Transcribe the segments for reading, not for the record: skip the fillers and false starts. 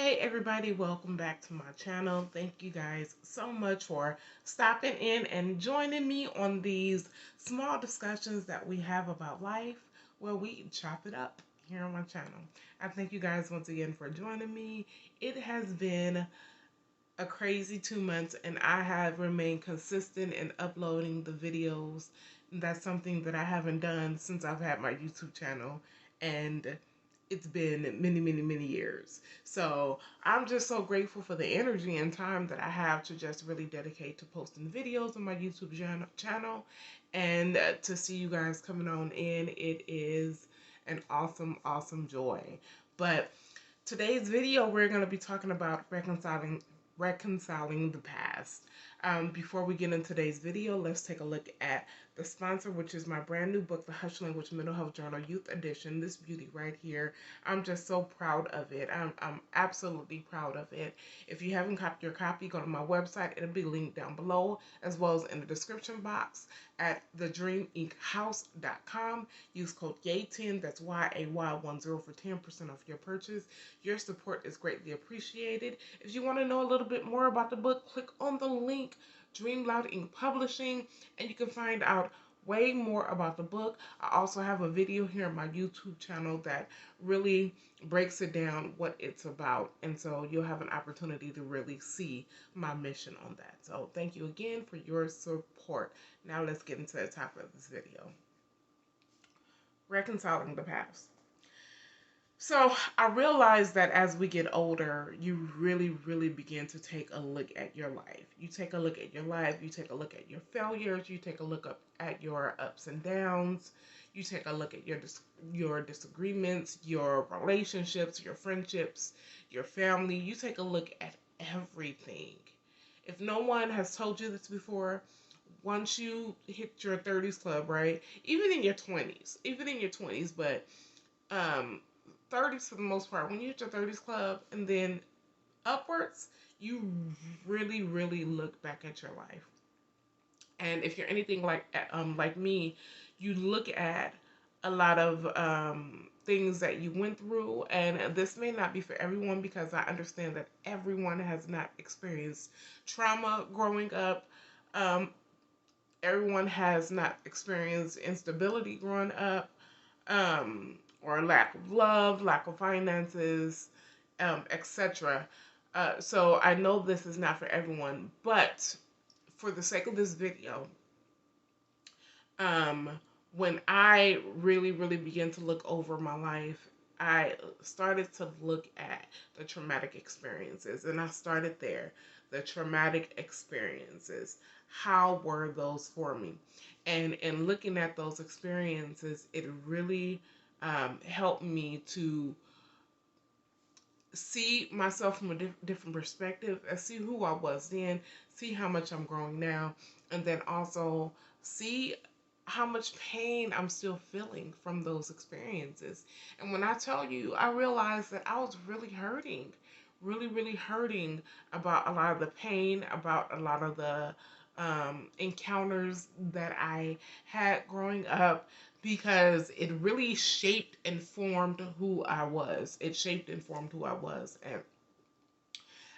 Hey everybody, welcome back to my channel. Thank you guys so much for stopping in and joining me on these small discussions that we have about life where we chop it up here on my channel. I thank you guys once again for joining me. It has been a crazy 2 months and I have remained consistent in uploading the videos. That's something that I haven't done since I've had my YouTube channel, and it's been many years. So I'm just so grateful for the energy and time that I have to just really dedicate to posting videos on my YouTube channel and to see you guys coming on in. It is an awesome joy. But today's video, we're going to be talking about reconciling the past. Before we get into today's video, let's take a look at the sponsor, which is my brand new book, The Hush Language Mental Health Journal Youth Edition. This beauty right here. I'm just so proud of it. I'm absolutely proud of it. If you haven't copied your copy, go to my website. It'll be linked down below, as well as in the description box at thedreaminchouse.com. Use code YAY10, that's YAY10 for 10% off your purchase. Your support is greatly appreciated. If you want to know a little bit more about the book, click on the link, Dream Loud Ink Publishing, and you can find out way more about the book. I also have a video here on my YouTube channel that really breaks it down, what it's about, and so you'll have an opportunity to really see my mission on that. So thank you again for your support. Now let's get into the topic of this video. Reconciling the past. So I realized that as we get older, you really begin to take a look at your life. You take a look at your life, you take a look at your failures, you take a look at your ups and downs, you take a look at your disagreements, your relationships, your friendships, your family. You take a look at everything. If no one has told you this before, once you hit your 30s club, right? Even in your 20s, but um 30s for the most part, when you hit your 30s club and then upwards, you really look back at your life. And if you're anything like me, you look at a lot of things that you went through, and this may not be for everyone because I understand that everyone has not experienced trauma growing up. Everyone has not experienced instability growing up, or lack of love, lack of finances, etc. So I know this is not for everyone, but for the sake of this video, um, when I really began to look over my life, I started to look at the traumatic experiences, and I started there. The traumatic experiences, how were those for me? And in looking at those experiences, it really helped me to see myself from a different perspective, and see who I was then, see how much I'm growing now, and then also see how much pain I'm still feeling from those experiences. And when I tell you, I realized that I was really hurting, really hurting about a lot of the pain, about a lot of the encounters that I had growing up, because it really shaped and formed who I was. It shaped and formed who I was. And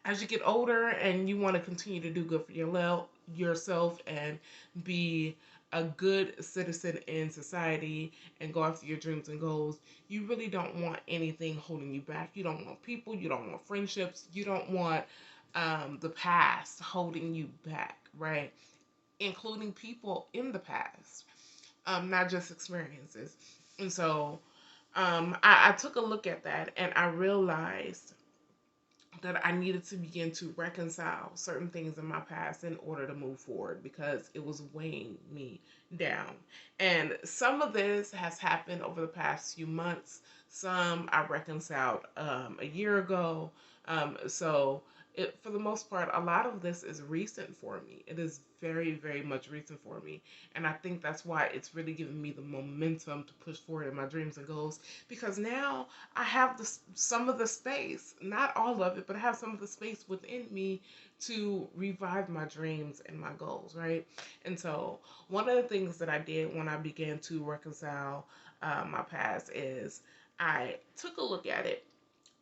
as you get older and you want to continue to do good for yourself and be a good citizen in society and go after your dreams and goals, you really don't want anything holding you back. You don't want people, you don't want friendships, you don't want the past holding you back, right? Including people in the past, not just experiences. And so I took a look at that and I realized that I needed to begin to reconcile certain things in my past in order to move forward, because it was weighing me down. And some of this has happened over the past few months. Some I reconciled a year ago. So for the most part, a lot of this is recent for me. It is very much recent for me. And I think that's why it's really given me the momentum to push forward in my dreams and goals, because now I have some of the space, not all of it, but I have some of the space within me to revive my dreams and my goals, right? And so one of the things that I did when I began to reconcile my past is I took a look at it.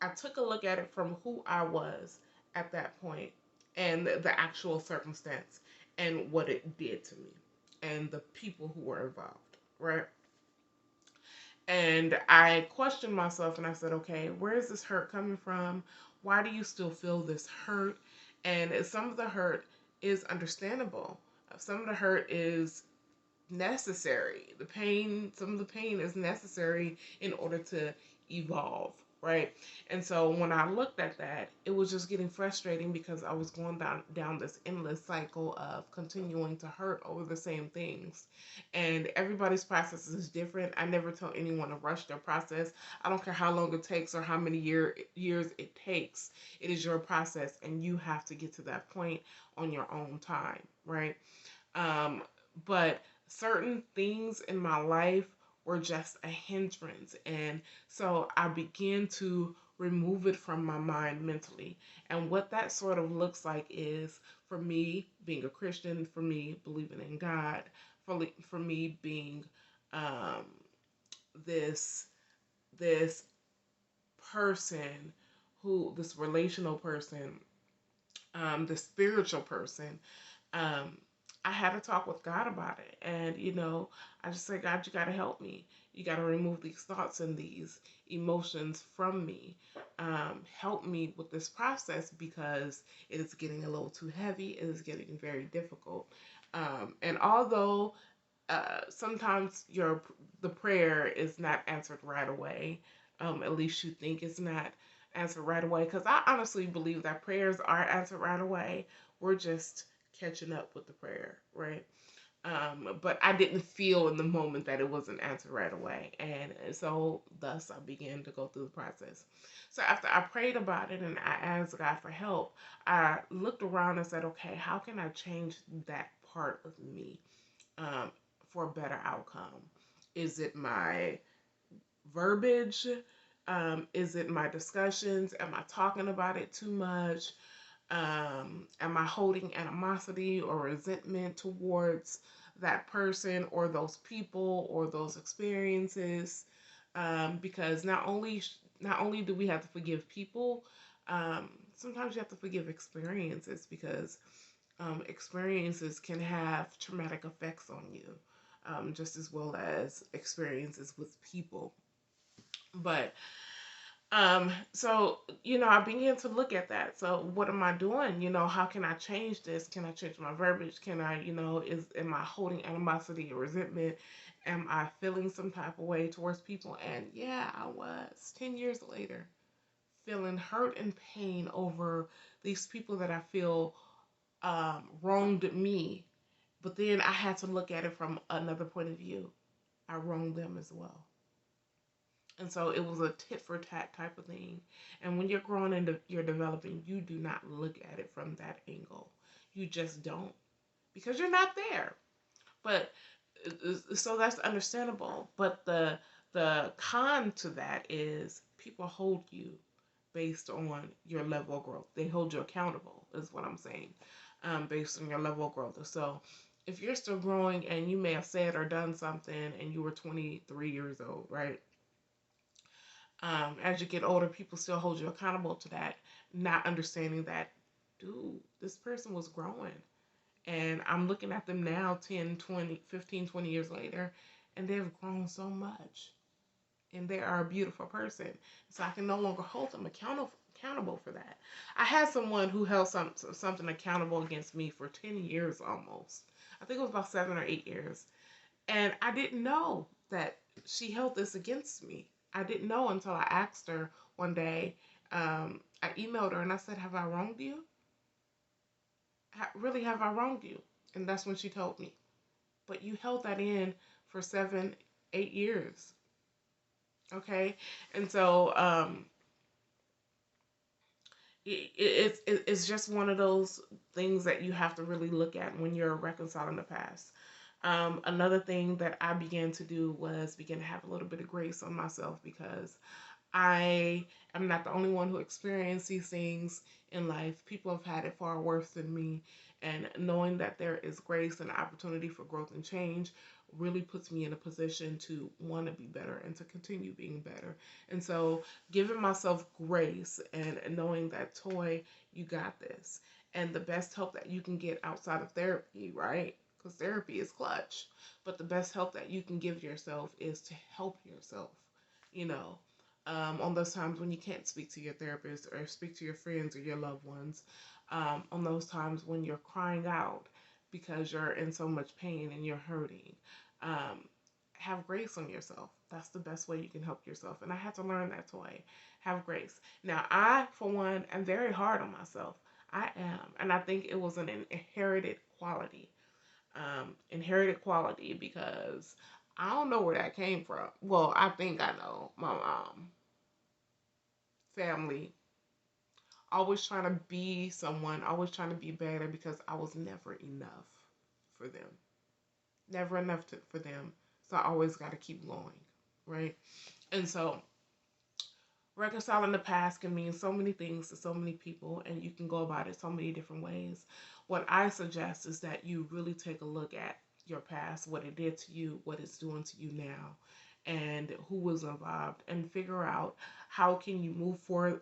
I took a look at it from who I was at that point and the actual circumstance and what it did to me and the people who were involved, right? And I questioned myself and I said, okay, where is this hurt coming from? Why do you still feel this hurt? And some of the hurt is understandable. Some of the hurt is necessary. The pain, some of the pain is necessary in order to evolve, right? And so when I looked at that, it was just getting frustrating because I was going down this endless cycle of continuing to hurt over the same things. And everybody's process is different. I never tell anyone to rush their process. I don't care how long it takes or how many years it takes. It is your process, and you have to get to that point on your own time, right? Um, but certain things in my life were just a hindrance. And so I began to remove it from my mind mentally. And what that sort of looks like is for me being a Christian, for me believing in God, for me being um, this this person this relational person, the spiritual person. um, I had to talk with God about it. And, I just said, God, you got to help me. You got to remove these thoughts and these emotions from me. Help me with this process because it is getting a little too heavy. It is getting very difficult. And although sometimes the prayer is not answered right away, at least you think it's not answered right away. Because I honestly believe that prayers are answered right away. We're just catching up with the prayer, right? But I didn't feel in the moment that it wasn't answered right away. And so thus I began to go through the process. So after I prayed about it and I asked God for help, I looked around and said, okay, how can I change that part of me um, for a better outcome? Is it my verbiage? Is it my discussions? Am I talking about it too much? Am I holding animosity or resentment towards that person or those people or those experiences? Because not only do we have to forgive people, sometimes you have to forgive experiences because experiences can have traumatic effects on you, just as well as experiences with people. But so, I began to look at that. So what am I doing? How can I change this? Can I change my verbiage? Can I, am I holding animosity or resentment? Am I feeling some type of way towards people? And yeah, I was 10 years later feeling hurt and pain over these people that I feel wronged me. But then I had to look at it from another point of view. I wronged them as well. And so it was a tit for tat type of thing. And when you're growing and you're developing, you do not look at it from that angle. You just don't because you're not there. But so that's understandable. But the con to that is people hold you based on your level of growth. They hold you accountable, is what I'm saying, based on your level of growth. So if you're still growing and you may have said or done something and you were 23 years old, right? As you get older, people still hold you accountable to that, not understanding that, dude, this person was growing. And I'm looking at them now 10, 20, 15, 20 years later, and they've grown so much. And they are a beautiful person. So I can no longer hold them accountable for that. I had someone who held something accountable against me for 10 years almost. I think it was about 7 or 8 years. And I didn't know that she held this against me. I didn't know until I asked her one day. I emailed her and I said, have I wronged you? Really, have I wronged you? And that's when she told me. But you held that in for 7, 8 years. Okay? And so it's just one of those things that you have to really look at when you're reconciling the past. Another thing that I began to do was begin to have a little bit of grace on myself because I am not the only one who experienced these things in life. People have had it far worse than me. And knowing that there is grace and opportunity for growth and change really puts me in a position to want to be better and to continue being better. And so giving myself grace and knowing that, Toy, you got this. And the best help that you can get outside of therapy, right? Because therapy is clutch. But the best help that you can give yourself is to help yourself, you know, on those times when you can't speak to your therapist or speak to your friends or your loved ones, on those times when you're crying out because you're in so much pain and you're hurting. Um, have grace on yourself. That's the best way you can help yourself. And I had to learn that, Toy. Have grace. Now, I, for one, am very hard on myself. I am. And I think it was an inherited quality. Inherited quality because I don't know where that came from. Well, I think I know. My mom, family, always trying to be someone, always trying to be better because I was never enough for them. Never enough for them. So I always got to keep going, right? And so reconciling the past can mean so many things to so many people, and you can go about it so many different ways. What I suggest is that you really take a look at your past, what it did to you, what it's doing to you now, and who was involved, and figure out how can you move forward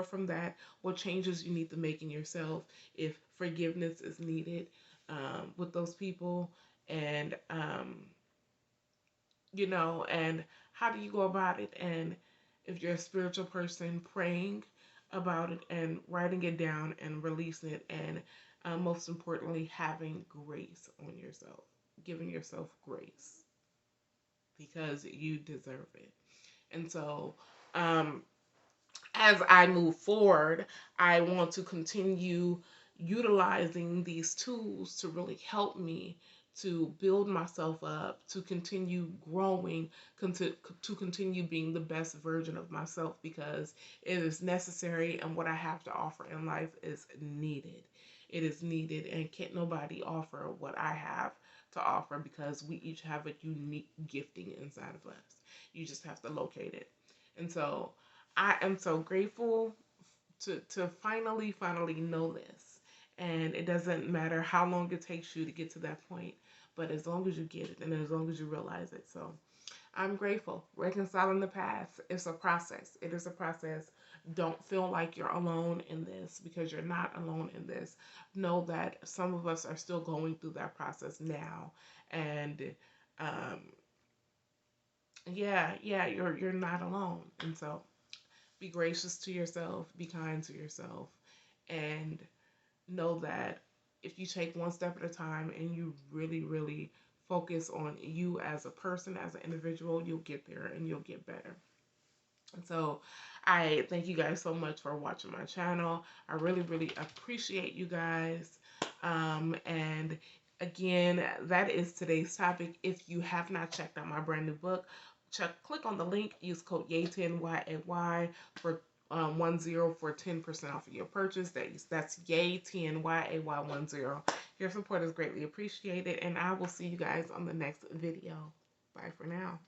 from that, what changes you need to make in yourself, if forgiveness is needed with those people, and and how do you go about it? And if you're a spiritual person, praying about it and writing it down and releasing it, and most importantly, having grace on yourself, giving yourself grace because you deserve it. And so, um, as I move forward, I want to continue utilizing these tools to really help me to build myself up, to continue growing, to continue being the best version of myself because it is necessary and what I have to offer in life is needed. It is needed and can't nobody offer what I have to offer because we each have a unique gifting inside of us. You just have to locate it. And so I am so grateful to finally know this. And it doesn't matter how long it takes you to get to that point, but as long as you get it and as long as you realize it. So I'm grateful. Reconciling the past is a process. It is a process. Don't feel like you're alone in this because you're not alone in this. Know that some of us are still going through that process now. And yeah, you're not alone. And so be gracious to yourself, be kind to yourself, and know that if you take one step at a time and you really focus on you as a person, as an individual, you'll get there and you'll get better. And so I thank you guys so much for watching my channel. I really appreciate you guys. And again, that is today's topic. If you have not checked out my brand new book, click on the link, use code YAY10 YAY for 10 for 10% off of your purchase. That's YAY10 YAY10. Your support is greatly appreciated, and I will see you guys on the next video. Bye for now.